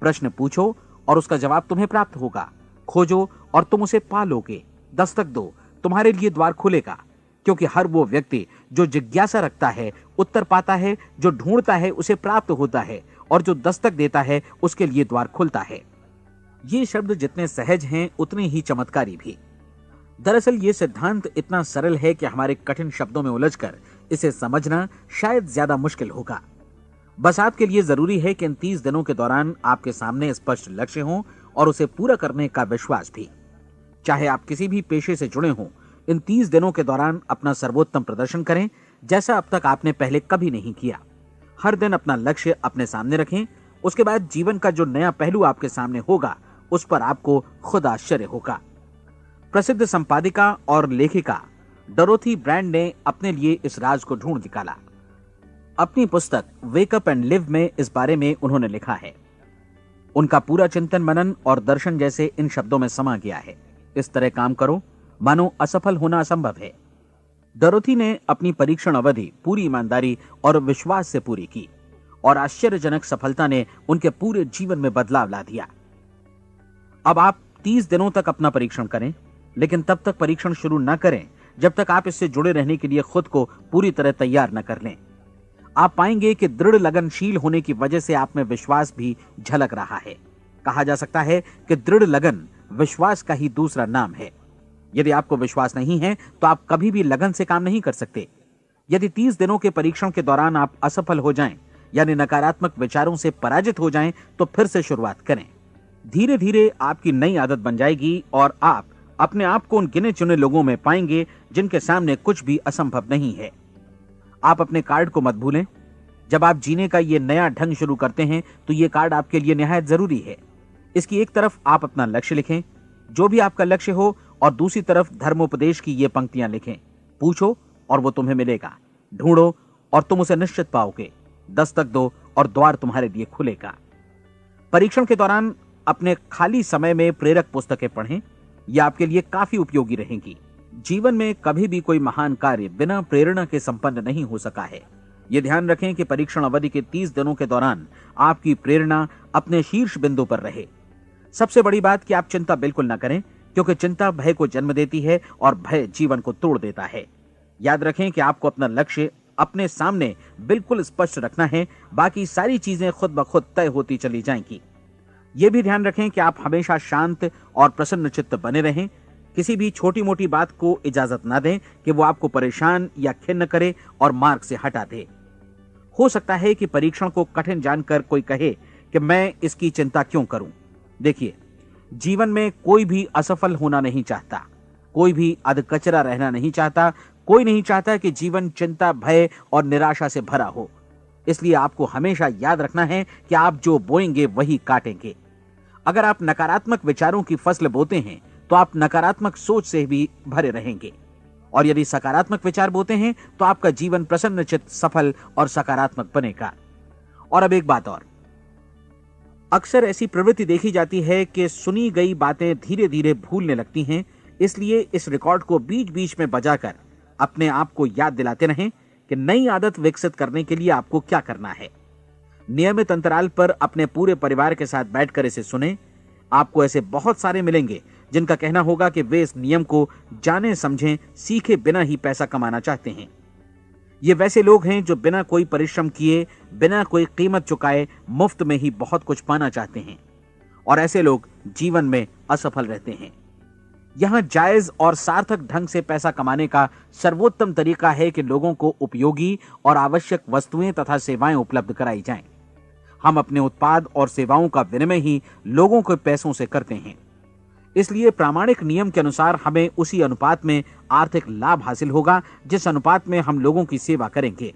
प्रश्न पूछो और उसका जवाब तुम्हें प्राप्त होगा। खोजो और तुम उसे पा लोगे। दस्तक दो, तुम्हारे लिए द्वार खुलेगा, क्योंकि हर वो व्यक्ति जो जिज्ञासा रखता है उत्तर पाता है, जो ढूंढता है उसे प्राप्त होता है, और जो दस्तक देता है उसके लिए द्वार खुलता है। ये शब्द जितने सहज हैं उतने ही चमत्कारी भी। दरअसल ये सिद्धांत इतना सरल है कि हमारे कठिन शब्दों में उलझकर इसे समझना शायद ज्यादा मुश्किल होगा। बस आपके लिए जरूरी है कि इन 30 दिनों के दौरान आपके सामने स्पष्ट लक्ष्य हो और उसे पूरा करने का विश्वास भी। चाहे आप किसी भी पेशे से जुड़े हों, इन 30 दिनों के दौरान अपना सर्वोत्तम प्रदर्शन करें, जैसा अब तक आपने पहले कभी नहीं किया। हर दिन अपना लक्ष्य अपने सामने रखें। उसके बाद जीवन का जो नया पहलू आपके सामने होगा उस पर आपको खुद आश्चर्य होगा। प्रसिद्ध संपादिका और लेखिका डोरोथी ब्रैंड ने अपने लिए इस राज को ढूंढ निकाला। अपनी पुस्तक वेक अप एंड लिव में इस बारे में उन्होंने लिखा है। उनका पूरा चिंतन मनन और दर्शन जैसे इन शब्दों में समा गया है। इस तरह काम करो मानो असफल होना असंभव है। डोरोथी ने अपनी परीक्षण अवधि पूरी ईमानदारी और विश्वास से पूरी की और आश्चर्यजनक सफलता ने उनके पूरे जीवन में बदलाव ला दिया। अब आप 30 दिनों तक अपना परीक्षण करें, लेकिन तब तक परीक्षण शुरू न करें जब तक आप इससे जुड़े रहने के लिए खुद को पूरी तरह तैयार न कर लें। आप पाएंगे कि दृढ़ लगनशील होने की वजह से आप में विश्वास भी झलक रहा है। कहा जा सकता है कि दृढ़ लगन विश्वास का ही दूसरा नाम है। यदि आपको विश्वास नहीं है तो आप कभी भी लगन से काम नहीं कर सकते। यदि 30 दिनों के परीक्षण के दौरान आप असफल हो जाएं, यानी नकारात्मक विचारों से पराजित हो जाएं, तो फिर से शुरुआत करें। धीरे धीरे आपकी नई आदत बन जाएगी और आप अपने आप को उन गिने चुने लोगों में पाएंगे जिनके सामने कुछ भी असंभव नहीं है। आप अपने कार्ड को मत भूलें। जब आप जीने का ये नया ढंग शुरू करते हैं तो ये कार्ड आपके लिए निहायत जरूरी है। इसकी एक तरफ आप अपना लक्ष्य लिखें, जो भी आपका लक्ष्य हो, और दूसरी तरफ धर्मोपदेश की ये पंक्तियां लिखें। पूछो और वो तुम्हें मिलेगा, ढूंढो और तुम उसे निश्चित पाओगे, दस्तक दो और द्वार तुम्हारे लिए खुलेगा। परीक्षण के दौरान अपने खाली समय में प्रेरक पुस्तकें पढ़ें। ये आपके लिए काफी उपयोगी रहेंगी। जीवन में कभी भी कोई महान कार्य बिना प्रेरणा के संपन्न नहीं हो सका है। ये ध्यान रखें कि परीक्षण अवधि के 30 दिनों के दौरान आपकी प्रेरणा अपने शीर्ष बिंदु पर रहे। सबसे बड़ी बात कि आप चिंता बिल्कुल न करें, क्योंकि चिंता भय को जन्म देती है और भय जीवन को तोड़ देता है। याद रखें कि आपको अपना लक्ष्य अपने सामने बिल्कुल स्पष्ट रखना है, बाकी सारी चीजें खुद ब खुद तय होती चली जाएंगी। यह भी ध्यान रखें कि आप हमेशा शांत और प्रसन्न चित्त बने रहें। किसी भी छोटी मोटी बात को इजाजत ना दें कि वो आपको परेशान या खिन्न करे और मार्ग से हटा दे। हो सकता है कि परीक्षण को कठिन जानकर कोई कहे कि मैं इसकी चिंता क्यों करूं। देखिए, जीवन में कोई भी असफल होना नहीं चाहता, कोई भी अधकचरा रहना नहीं चाहता, कोई नहीं चाहता कि जीवन चिंता, भय और निराशा से भरा हो। इसलिए आपको हमेशा याद रखना है कि आप जो बोएंगे वही काटेंगे। अगर आप नकारात्मक विचारों की फसल बोते हैं तो आप नकारात्मक सोच से भी भरे रहेंगे, और यदि सकारात्मक विचार बोते हैं तो आपका जीवन प्रसन्नचित्त, सफल और सकारात्मक बनेगा। और अब एक बात और, अक्सर ऐसी प्रवृत्ति देखी जाती है कि सुनी गई बातें धीरे धीरे भूलने लगती हैं। इसलिए इस रिकॉर्ड को बीच बीच में बजाकर अपने आप को याद दिलाते रहें कि नई आदत विकसित करने के लिए आपको क्या करना है। नियमित अंतराल पर अपने पूरे परिवार के साथ बैठकर इसे सुने। आपको ऐसे बहुत सारे मिलेंगे जिनका कहना होगा कि वे इस नियम को जाने समझें सीखे बिना ही पैसा कमाना चाहते हैं। ये वैसे लोग हैं जो बिना कोई परिश्रम किए, बिना कोई कीमत चुकाए मुफ्त में ही बहुत कुछ पाना चाहते हैं, और ऐसे लोग जीवन में असफल रहते हैं। यहां जायज और सार्थक ढंग से पैसा कमाने का सर्वोत्तम तरीका है कि लोगों को उपयोगी और आवश्यक वस्तुएं तथा सेवाएं उपलब्ध कराई जाएं। हम अपने उत्पाद और सेवाओं का विनिमय ही लोगों के पैसों से करते हैं। इसलिए प्रामाणिक नियम के अनुसार हमें उसी अनुपात में आर्थिक लाभ हासिल होगा जिस अनुपात में हम लोगों की सेवा करेंगे।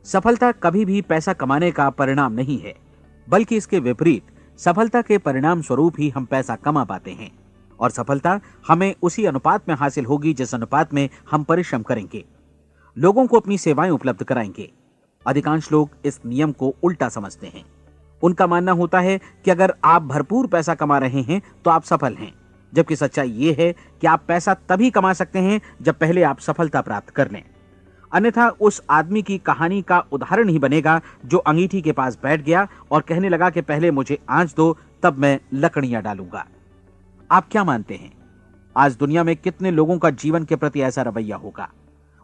सफलता कभी भी पैसा कमाने का परिणाम नहीं है, बल्कि इसके विपरीत सफलता के परिणाम स्वरूप ही हम पैसा कमा पाते हैं, और सफलता हमें उसी अनुपात में हासिल होगी जिस अनुपात में हम परिश्रम करेंगे, लोगों को अपनी सेवाएं उपलब्ध कराएंगे। अधिकांश लोग इस नियम को उल्टा समझते हैं। उनका मानना होता है कि अगर आप भरपूर पैसा कमा रहे हैं तो आप सफल हैं, जबकि सच्चाई ये है कि आप पैसा तभी कमा सकते हैं जब पहले आप सफलता प्राप्त कर लें। अन्यथा उस आदमी की कहानी का उदाहरण ही बनेगा जो अंगीठी के पास बैठ गया और कहने लगा कि पहले मुझे आंच दो, तब मैं लकड़ियां डालूंगा। आप क्या मानते हैं, आज दुनिया में कितने लोगों का जीवन के प्रति ऐसा रवैया होगा?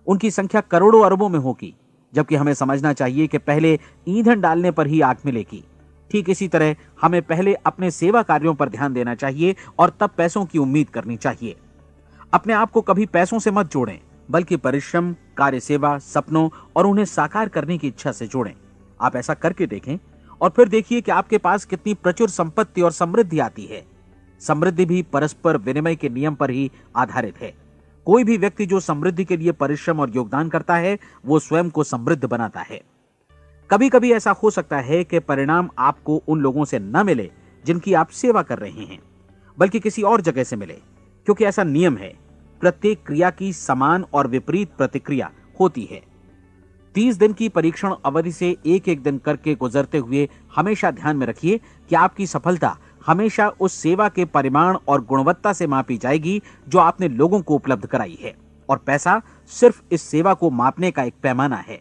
उनकी संख्या करोड़ों अरबों में होगी, जबकि हमें समझना चाहिए कि पहले ईंधन डालने पर ही आग मिलेगी। ठीक इसी तरह हमें पहले अपने सेवा कार्यों पर ध्यान देना चाहिए और तब पैसों की उम्मीद करनी चाहिए। अपने आप को कभी पैसों से मत जोड़ें, बल्कि परिश्रम, कार्य सेवा, सपनों और उन्हें साकार करने की इच्छा से जोड़ें। आप ऐसा करके देखें और फिर देखिए कि आपके पास कितनी प्रचुर संपत्ति और समृद्धि आती है। समृद्धि भी परस्पर विनिमय के नियम पर ही आधारित है। कोई भी व्यक्ति जो समृद्धि के लिए परिश्रम और योगदान करता है, वो स्वयं को समृद्ध बनाता है। कभी कभी ऐसा हो सकता है कि परिणाम आपको उन लोगों से न मिले जिनकी आप सेवा कर रहे हैं, बल्कि किसी और जगह से मिले, क्योंकि ऐसा नियम है। प्रत्येक क्रिया की समान और विपरीत प्रतिक्रिया होती है। 30 दिन की परीक्षण अवधि से एक एक दिन करके गुजरते हुए हमेशा ध्यान में रखिए कि आपकी सफलता हमेशा उस सेवा के परिमाण और गुणवत्ता से मापी जाएगी जो आपने लोगों को उपलब्ध कराई है, और पैसा सिर्फ इस सेवा को मापने का एक पैमाना है।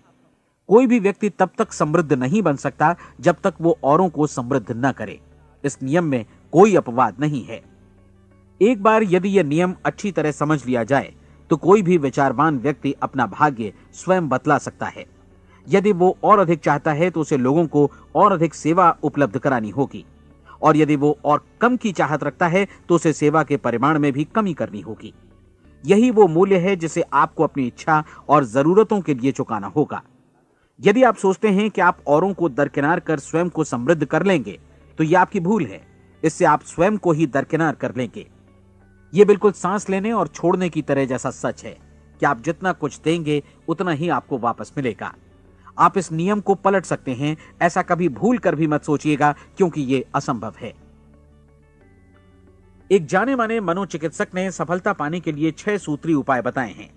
कोई भी व्यक्ति तब तक समृद्ध नहीं बन सकता जब तक वो औरों को समृद्ध न करे। इस नियम में कोई अपवाद नहीं है। एक बार यदि यह नियम अच्छी तरह समझ लिया जाए तो कोई भी विचारवान व्यक्ति अपना भाग्य स्वयं बतला सकता है। यदि वो और अधिक चाहता है तो उसे लोगों को और अधिक सेवा उपलब्ध करानी होगी, और यदि वो और कम की चाहत रखता है तो उसे सेवा के परिमाण में भी कमी करनी होगी। यही वो मूल्य है जिसे आपको अपनी इच्छा और जरूरतों के लिए चुकाना होगा। यदि आप सोचते हैं कि आप औरों को दरकिनार कर स्वयं को समृद्ध कर लेंगे तो यह आपकी भूल है। इससे आप स्वयं को ही दरकिनार कर लेंगे। यह बिल्कुल सांस लेने और छोड़ने की तरह जैसा सच है कि आप जितना कुछ देंगे उतना ही आपको वापस मिलेगा। आप इस नियम को पलट सकते हैं, ऐसा कभी भूल कर भी मत सोचिएगा, क्योंकि यह असंभव है। एक जाने माने मनोचिकित्सक ने सफलता पाने के लिए 6 सूत्री उपाय बताए हैं।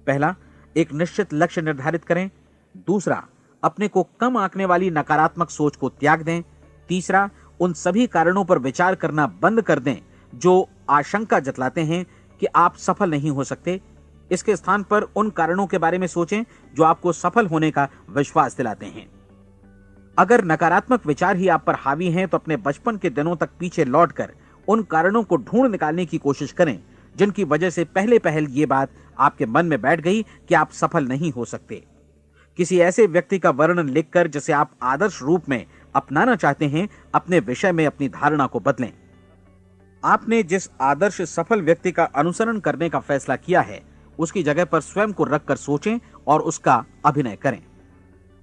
पहला, एक निश्चित लक्ष्य निर्धारित करें। दूसरा, अपने को कम आंकने वाली नकारात्मक सोच को त्याग दें। तीसरा, उन सभी कारणों पर विचार करना बंद कर दें जो आशंका जतलाते हैं कि आप सफल नहीं हो सकते। इसके स्थान पर उन कारणों के बारे में सोचें जो आपको सफल होने का विश्वास दिलाते हैं। अगर नकारात्मक विचार ही आप पर हावी हैं तो अपने बचपन के दिनों तक पीछे लौटकर उन कारणों को ढूंढ निकालने की कोशिश करें जिनकी वजह से पहले पहल ये बात आपके मन में बैठ गई कि आप सफल नहीं हो सकते। किसी ऐसे व्यक्ति का वर्णन लिखकर जिसे आप आदर्श रूप में अपनाना चाहते हैं, अपने विषय में अपनी धारणा को बदलें। आपने जिस आदर्श सफल व्यक्ति का अनुसरण करने का फैसला किया है उसकी जगह पर स्वयं को रखकर सोचें और उसका अभिनय करें।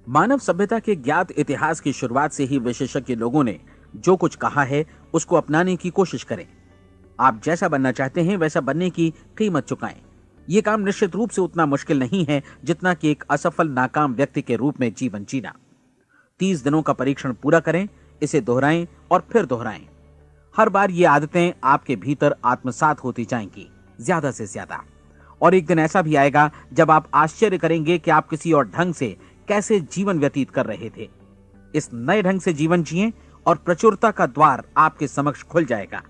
मानव सभ्यता के ज्ञात इतिहास की शुरुआत से ही विशेषज्ञ लोगों ने जो कुछ कहा है उसको अपनाने की कोशिश करें। आप जैसा बनना चाहते हैं वैसा बनने की कीमत चुकाएं। यह काम निश्चित रूप से उतना मुश्किल नहीं है जितना कि एक असफल नाकाम व्यक्ति के रूप में जीवन जीना। 30 दिनों का परीक्षण पूरा करें, इसे दोहराएं और फिर दोहराएं। हर बार ये आदतें आपके भीतर आत्मसात होती जाएंगी, ज्यादा से ज्यादा। और एक दिन ऐसा भी आएगा जब आप आश्चर्य करेंगे कि आप किसी और ढंग से कैसे जीवन व्यतीत कर रहे थे। इस नए ढंग से जीवन जिएं और प्रचुरता का द्वार आपके समक्ष खुल जाएगा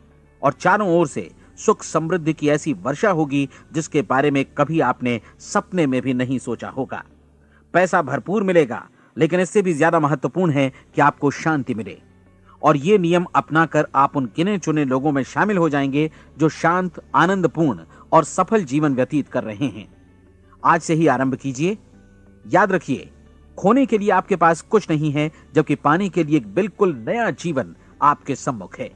और चारों ओर से सुख समृद्धि की ऐसी वर्षा होगी जिसके बारे में कभी आपने सपने में भी नहीं सोचा होगा। पैसा भरपूर मिलेगा, लेकिन इससे भी ज्यादा महत्वपूर्ण है कि आपको शांति मिले। और ये नियम अपनाकर आप उन गिने चुने लोगों में शामिल हो जाएंगे जो शांत, आनंदपूर्ण और सफल जीवन व्यतीत कर रहे हैं। आज से ही आरंभ कीजिए। याद रखिए, खोने के लिए आपके पास कुछ नहीं है, जबकि पाने के लिए एक बिल्कुल नया जीवन आपके सम्मुख है।